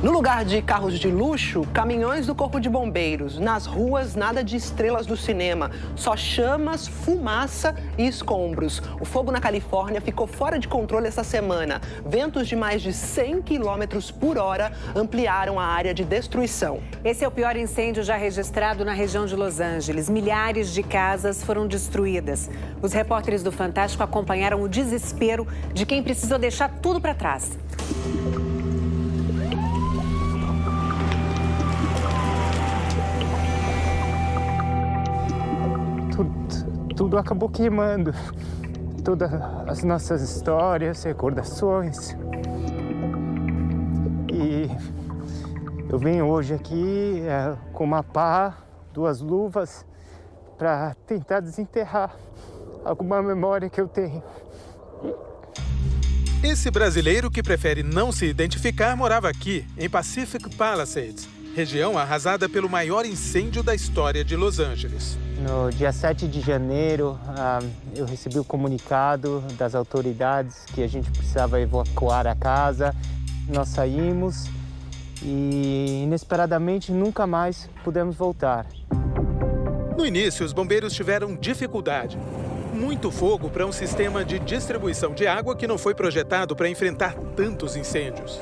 No lugar de carros de luxo, caminhões do Corpo de Bombeiros. Nas ruas, nada de estrelas do cinema. Só chamas, fumaça e escombros. O fogo na Califórnia ficou fora de controle essa semana. Ventos de mais de 100 km por hora ampliaram a área de destruição. Esse é o pior incêndio já registrado na região de Los Angeles. Milhares de casas foram destruídas. Os repórteres do Fantástico acompanharam o desespero de quem precisou deixar tudo para trás. Tudo acabou queimando. Todas as nossas histórias, recordações. E eu venho hoje aqui com uma pá, 2 luvas, para tentar desenterrar alguma memória que eu tenho. Esse brasileiro que prefere não se identificar morava aqui, em Pacific Palisades, região arrasada pelo maior incêndio da história de Los Angeles. No dia 7 de janeiro, eu recebi o comunicado das autoridades que a gente precisava evacuar a casa. Nós saímos e, inesperadamente, nunca mais pudemos voltar. No início, os bombeiros tiveram dificuldade. Muito fogo para um sistema de distribuição de água que não foi projetado para enfrentar tantos incêndios.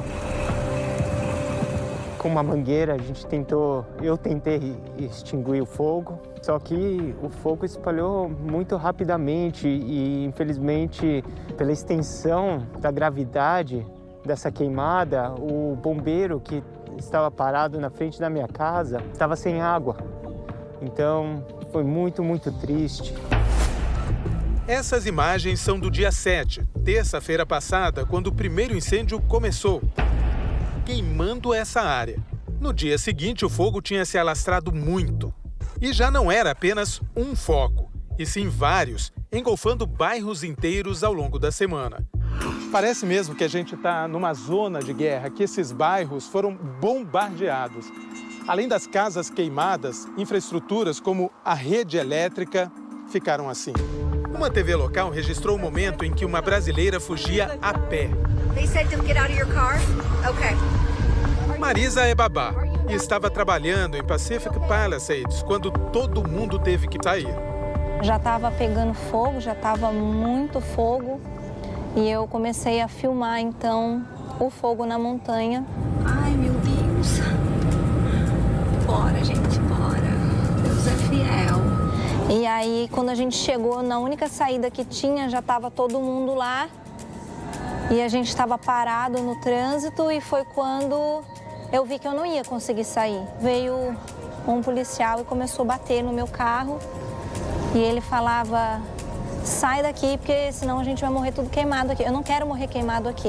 Com uma mangueira, eu tentei extinguir o fogo, só que o fogo espalhou muito rapidamente e, infelizmente, pela extensão da gravidade dessa queimada, o bombeiro que estava parado na frente da minha casa estava sem água. Então, foi muito, muito triste. Essas imagens são do dia 7, terça-feira passada, quando o primeiro incêndio começou, queimando essa área. No dia seguinte, o fogo tinha se alastrado muito. E já não era apenas um foco, e sim vários, engolfando bairros inteiros ao longo da semana. Parece mesmo que a gente está numa zona de guerra, que esses bairros foram bombardeados. Além das casas queimadas, infraestruturas como a rede elétrica ficaram assim. Uma TV local registrou o momento em que uma brasileira fugia a pé. Marisa é babá e estava trabalhando em Pacific Palisades quando todo mundo teve que sair. Já estava pegando fogo, já estava muito fogo e eu comecei a filmar então o fogo na montanha. Ai, meu Deus. Bora, gente, bora. Deus é fiel. E aí, quando a gente chegou na única saída que tinha, já estava todo mundo lá. E a gente estava parado no trânsito e foi quando eu vi que eu não ia conseguir sair. Veio um policial e começou a bater no meu carro. E ele falava, sai daqui, porque senão a gente vai morrer tudo queimado aqui. Eu não quero morrer queimado aqui.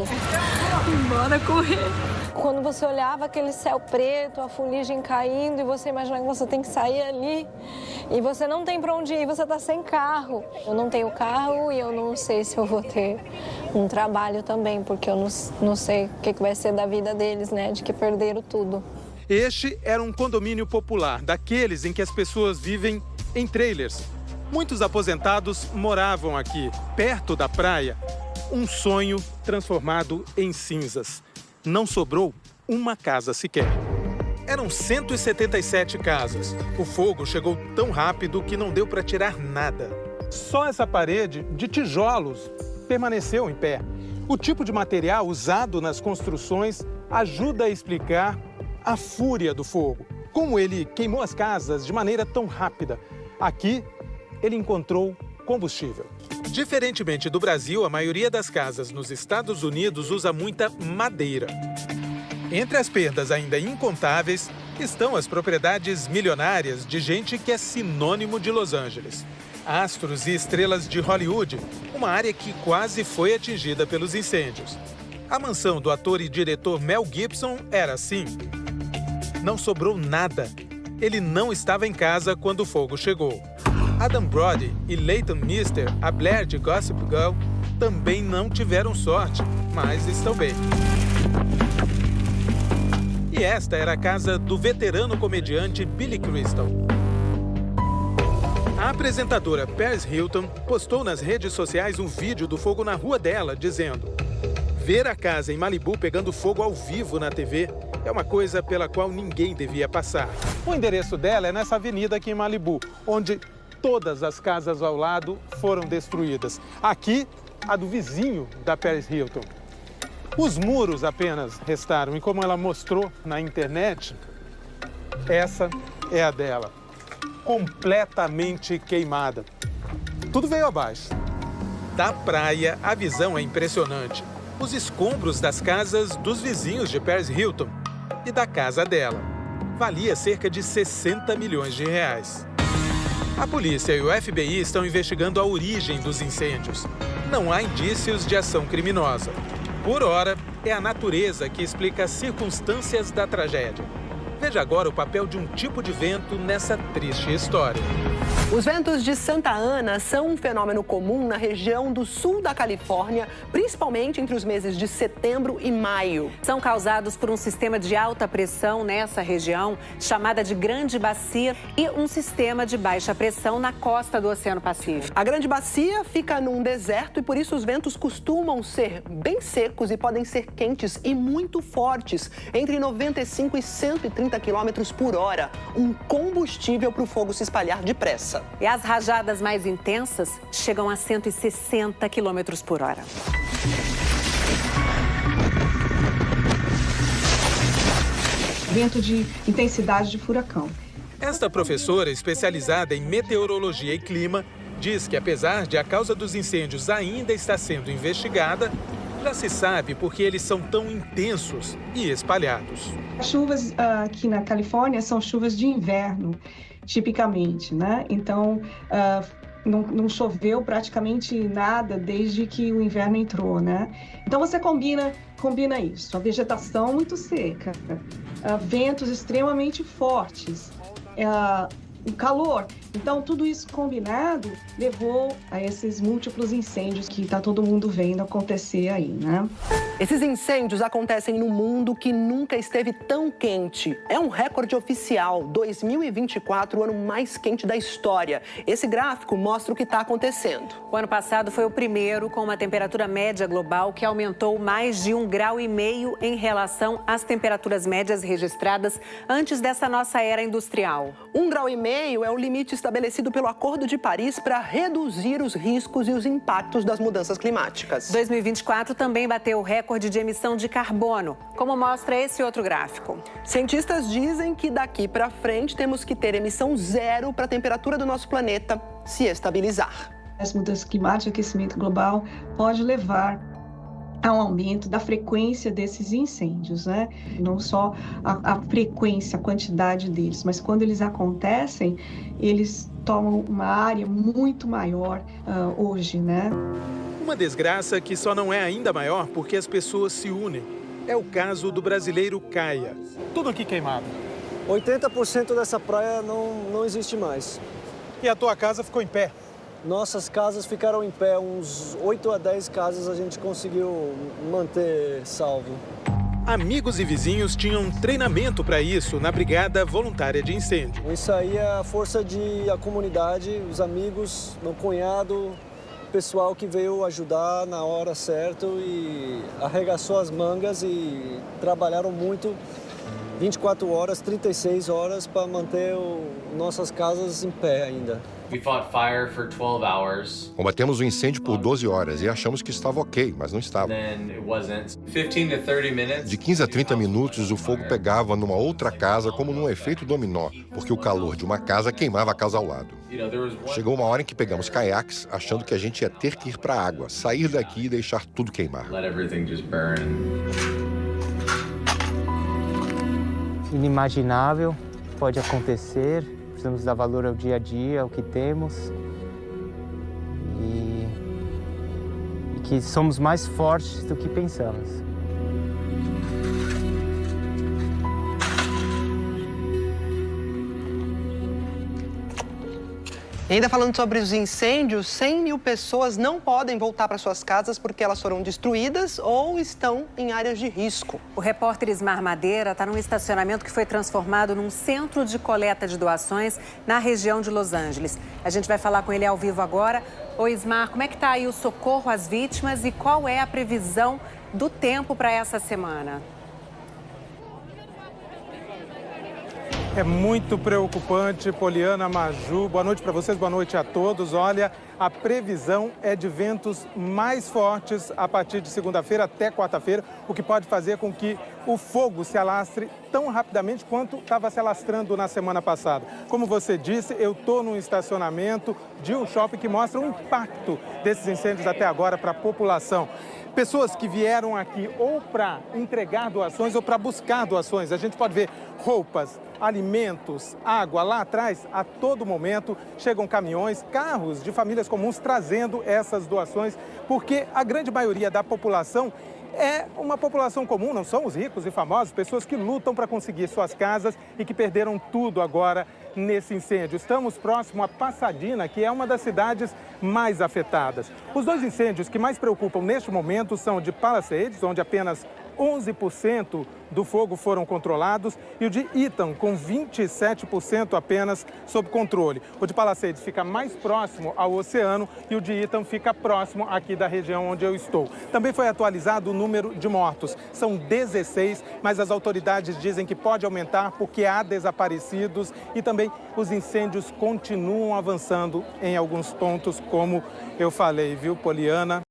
Bora correr. Quando você olhava aquele céu preto, a fuligem caindo, e você imaginava que você tem que sair ali, e você não tem para onde ir, você está sem carro. Eu não tenho carro e eu não sei se eu vou ter um trabalho também, porque eu não sei o que vai ser da vida deles, né, de que perderam tudo. Este era um condomínio popular, daqueles em que as pessoas vivem em trailers. Muitos aposentados moravam aqui, perto da praia. Um sonho transformado em cinzas. Não sobrou uma casa sequer. Eram 177 casas. O fogo chegou tão rápido que não deu para tirar nada. Só essa parede de tijolos permaneceu em pé. O tipo de material usado nas construções ajuda a explicar a fúria do fogo. Como ele queimou as casas de maneira tão rápida. Aqui, ele encontrou combustível. Diferentemente do Brasil, a maioria das casas nos Estados Unidos usa muita madeira. Entre as perdas ainda incontáveis estão as propriedades milionárias de gente que é sinônimo de Los Angeles. Astros e estrelas de Hollywood, uma área que quase foi atingida pelos incêndios. A mansão do ator e diretor Mel Gibson era assim. Não sobrou nada. Ele não estava em casa quando o fogo chegou. Adam Brody e Leighton Meester, a Blair de Gossip Girl, também não tiveram sorte, mas estão bem. E esta era a casa do veterano comediante Billy Crystal. A apresentadora Paris Hilton postou nas redes sociais um vídeo do fogo na rua dela, dizendo: ver a casa em Malibu pegando fogo ao vivo na TV É uma coisa pela qual ninguém devia passar. O endereço dela é nessa avenida aqui em Malibu, onde todas as casas ao lado foram destruídas. Aqui, a do vizinho da Paris Hilton. Os muros apenas restaram e, como ela mostrou na internet, essa é a dela, completamente queimada. Tudo veio abaixo. Da praia, a visão é impressionante. Os escombros das casas dos vizinhos de Paris Hilton e da casa dela. Valia cerca de 60 milhões de reais. A polícia e o FBI estão investigando a origem dos incêndios. Não há indícios de ação criminosa. Por hora, é a natureza que explica as circunstâncias da tragédia. Veja agora o papel de um tipo de vento nessa triste história. Os ventos de Santa Ana são um fenômeno comum na região do sul da Califórnia, principalmente entre os meses de setembro e maio. São causados por um sistema de alta pressão nessa região, chamada de Grande Bacia, e um sistema de baixa pressão na costa do Oceano Pacífico. A Grande Bacia fica num deserto e por isso os ventos costumam ser bem secos e podem ser quentes e muito fortes, entre 95 e 130 km por hora, um combustível para o fogo se espalhar depressa. E as rajadas mais intensas chegam a 160 km por hora. Vento de intensidade de furacão. Esta professora, especializada em meteorologia e clima, diz que apesar de a causa dos incêndios ainda estar sendo investigada, já se sabe por que eles são tão intensos e espalhados. As chuvas aqui na Califórnia são chuvas de inverno, tipicamente, né? Então, não choveu praticamente nada desde que o inverno entrou, né? Então, você combina isso, a vegetação muito seca, ventos extremamente fortes, o calor. Então, tudo isso combinado levou a esses múltiplos incêndios que está todo mundo vendo acontecer aí, né? Esses incêndios acontecem no mundo que nunca esteve tão quente. É um recorde oficial, 2024, o ano mais quente da história. Esse gráfico mostra o que está acontecendo. O ano passado foi o primeiro com uma temperatura média global que aumentou mais de 1,5 graus em relação às temperaturas médias registradas antes dessa nossa era industrial. 1,5 graus é o limite estabelecido pelo Acordo de Paris para reduzir os riscos e os impactos das mudanças climáticas. 2024 também bateu o recorde de emissão de carbono, como mostra esse outro gráfico. Cientistas dizem que daqui para frente temos que ter emissão zero para a temperatura do nosso planeta se estabilizar. As mudanças climáticas, o aquecimento global pode levar a um aumento da frequência desses incêndios, né? Não só a frequência, a quantidade deles, mas quando eles acontecem, eles tomam uma área muito maior hoje, né? Uma desgraça que só não é ainda maior porque as pessoas se unem. É o caso do brasileiro Caia. Tudo aqui queimado. 80% dessa praia não existe mais. E a tua casa ficou em pé? Nossas casas ficaram em pé, uns 8 a 10 casas a gente conseguiu manter salvo. Amigos e vizinhos tinham treinamento para isso na Brigada Voluntária de Incêndio. Isso aí é a força da comunidade, os amigos, meu cunhado, o pessoal que veio ajudar na hora certa e arregaçou as mangas e trabalharam muito, 24 horas, 36 horas para manter nossas casas em pé ainda. Combatemos o incêndio por 12 horas e achamos que estava ok, mas não estava. De 15 a 30 minutos, o fogo pegava numa outra casa como num efeito dominó, porque o calor de uma casa queimava a casa ao lado. Chegou uma hora em que pegamos caiaques, achando que a gente ia ter que ir para a água, sair daqui e deixar tudo queimar. Inimaginável, pode acontecer. Precisamos dar valor ao dia a dia, ao que temos. E que somos mais fortes do que pensamos. E ainda falando sobre os incêndios, 100 mil pessoas não podem voltar para suas casas porque elas foram destruídas ou estão em áreas de risco. O repórter Ismar Madeira está num estacionamento que foi transformado num centro de coleta de doações na região de Los Angeles. A gente vai falar com ele ao vivo agora. Oi, Ismar, como é que está aí o socorro às vítimas e qual é a previsão do tempo para essa semana? É muito preocupante, Poliana, Maju. Boa noite para vocês, boa noite a todos. Olha, a previsão é de ventos mais fortes a partir de segunda-feira até quarta-feira, o que pode fazer com que o fogo se alastre tão rapidamente quanto estava se alastrando na semana passada. Como você disse, eu estou num estacionamento de um shopping que mostra o impacto desses incêndios até agora para a população. Pessoas que vieram aqui ou para entregar doações ou para buscar doações. A gente pode ver roupas, alimentos, água. Lá atrás, a todo momento, chegam caminhões, carros de famílias comuns trazendo essas doações, porque a grande maioria da população é uma população comum, não são os ricos e famosos, pessoas que lutam para conseguir suas casas e que perderam tudo agora nesse incêndio. Estamos próximo a Pasadena, que é uma das cidades mais afetadas. Os dois incêndios que mais preocupam neste momento são o de Palisades, onde apenas 11% do fogo foram controlados, e o de Eaton, com 27% apenas sob controle. O de Palisades fica mais próximo ao oceano e o de Eaton fica próximo aqui da região onde eu estou. Também foi atualizado o número de mortos. São 16, mas as autoridades dizem que pode aumentar porque há desaparecidos e também os incêndios continuam avançando em alguns pontos, como eu falei, viu, Poliana?